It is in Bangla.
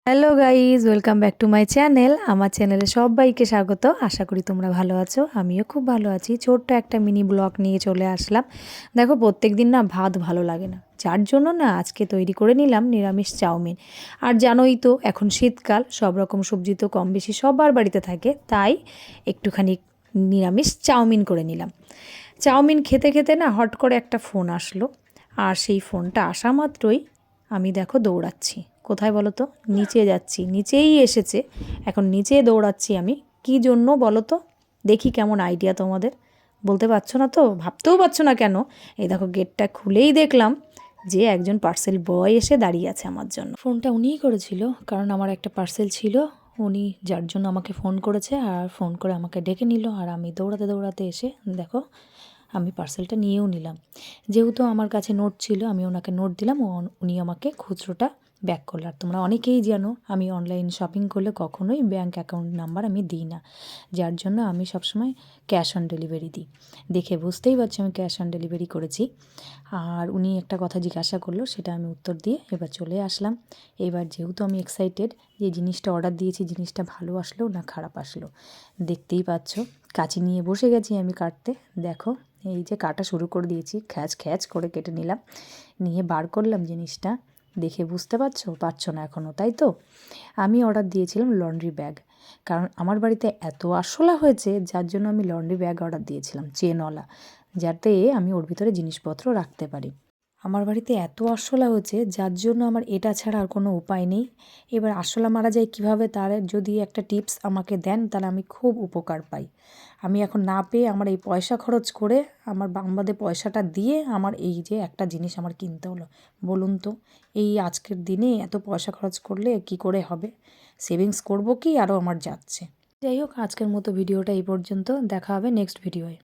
Hello guys, welcome back to my channel. আমার চ্যানেলে সবাইকে স্বাগত। আশা করি তোমরা ভালো আছো, আমিও খুব ভালো আছি। ছোট্ট একটা মিনি ব্লগ নিয়ে চলে আসলাম। দেখো, প্রত্যেক দিন না ভাত ভালো লাগে না, যার জন্য না আজকে তৈরি করে নিলাম নিরামিষ চাউমিন। আর জানোই তো এখন শীতকাল, সব রকম সবজি তো কম বেশি সবার বাড়িতে থাকে, তাই একটুখানি নিরামিষ চাউমিন করে নিলাম। চাউমিন খেতে খেতে না হট করে একটা ফোন আসলো, আর সেই ফোনটা আসা মাত্রই আমি দেখো দৌড়াচ্ছি। কোথায় বলো তো? নিচে যাচ্ছি, নিচেই এসেছে, এখন নিচে দৌড়াচ্ছি আমি। কি জন্য বলো তো? দেখি কেমন আইডিয়া তোমাদের। বলতে পারছো না তো? ভাবতেও পারছো না কেন? এই দেখো, গেটটা খুলেই দেখলাম যে একজন পার্সেল বয় এসে দাঁড়িয়ে আছে আমার জন্য। ফোনটা উনিই করেছিল, কারণ আমার একটা পার্সেল ছিল, উনি যার জন্য আমাকে ফোন করেছে, আর ফোন করে আমাকে ডেকে নিল। আর আমি দৌড়াতে দৌড়াতে এসে দেখো আমি পার্সেলটা নিয়েও নিলাম। যেহেতু আমার কাছে নোট ছিল, আমি ওনাকে নোট দিলাম, উনি আমাকে খুচরোটা ব্যাক করলো। আর তোমরা অনেকেই জানো আমি অনলাইন শপিং করলে কখনোই ব্যাঙ্ক অ্যাকাউন্ট নাম্বার আমি দিই না, যার জন্য আমি সবসময় ক্যাশ অন ডেলিভারি দিই। দেখে বুঝতেই পারছি আমি ক্যাশ অন ডেলিভারি করেছি। আর উনি একটা কথা জিজ্ঞাসা করলো, সেটা আমি উত্তর দিয়ে এবার চলে আসলাম। এবার যেহেতু আমি এক্সাইটেড যে জিনিসটা অর্ডার দিয়েছি, জিনিসটা ভালো আসলো না খারাপ আসলো, দেখতেই পাচ্ছ কাঁচি নিয়ে বসে গেছি আমি কাটতে। দেখো, এই যে কাটা শুরু করে দিয়েছি, খ্যাচ খ্যাচ করে কেটে নিলাম, নিয়ে বার করলাম জিনিসটা। দেখে বুঝতে পারছো না এখনও, তাই তো? আমি অর্ডার দিয়েছিলাম লন্ড্রি ব্যাগ, কারণ আমার বাড়িতে এত আরশোলা হয়েছে, যার জন্য আমি লন্ড্রি ব্যাগ অর্ডার দিয়েছিলাম চেনওয়ালা, যাতে আমি ওর ভিতরে জিনিসপত্র রাখতে পারি। আমার বাড়িতে এত আরশোলা হয়েছে, যার জন্য আমার এটা ছাড়া আর কোনো উপায় নেই। এবার আরশোলা মারা যায় কীভাবে, তার যদি একটা টিপস আমাকে দেন তাহলে আমি খুব উপকার পাই। আমি এখন না পেয়ে আমার এই পয়সা খরচ করে, আমার বাম্বাদে পয়সাটা দিয়ে আমার এই যে একটা জিনিস আমার কিনতে হলো। বলুন তো, এই আজকের দিনে এত পয়সা খরচ করলে কি করে হবে? সেভিংস করব কি, আরও আমার যাচ্ছে। যাই হোক, আজকের মতো ভিডিওটা এই পর্যন্ত। দেখা হবে নেক্সট ভিডিওয়।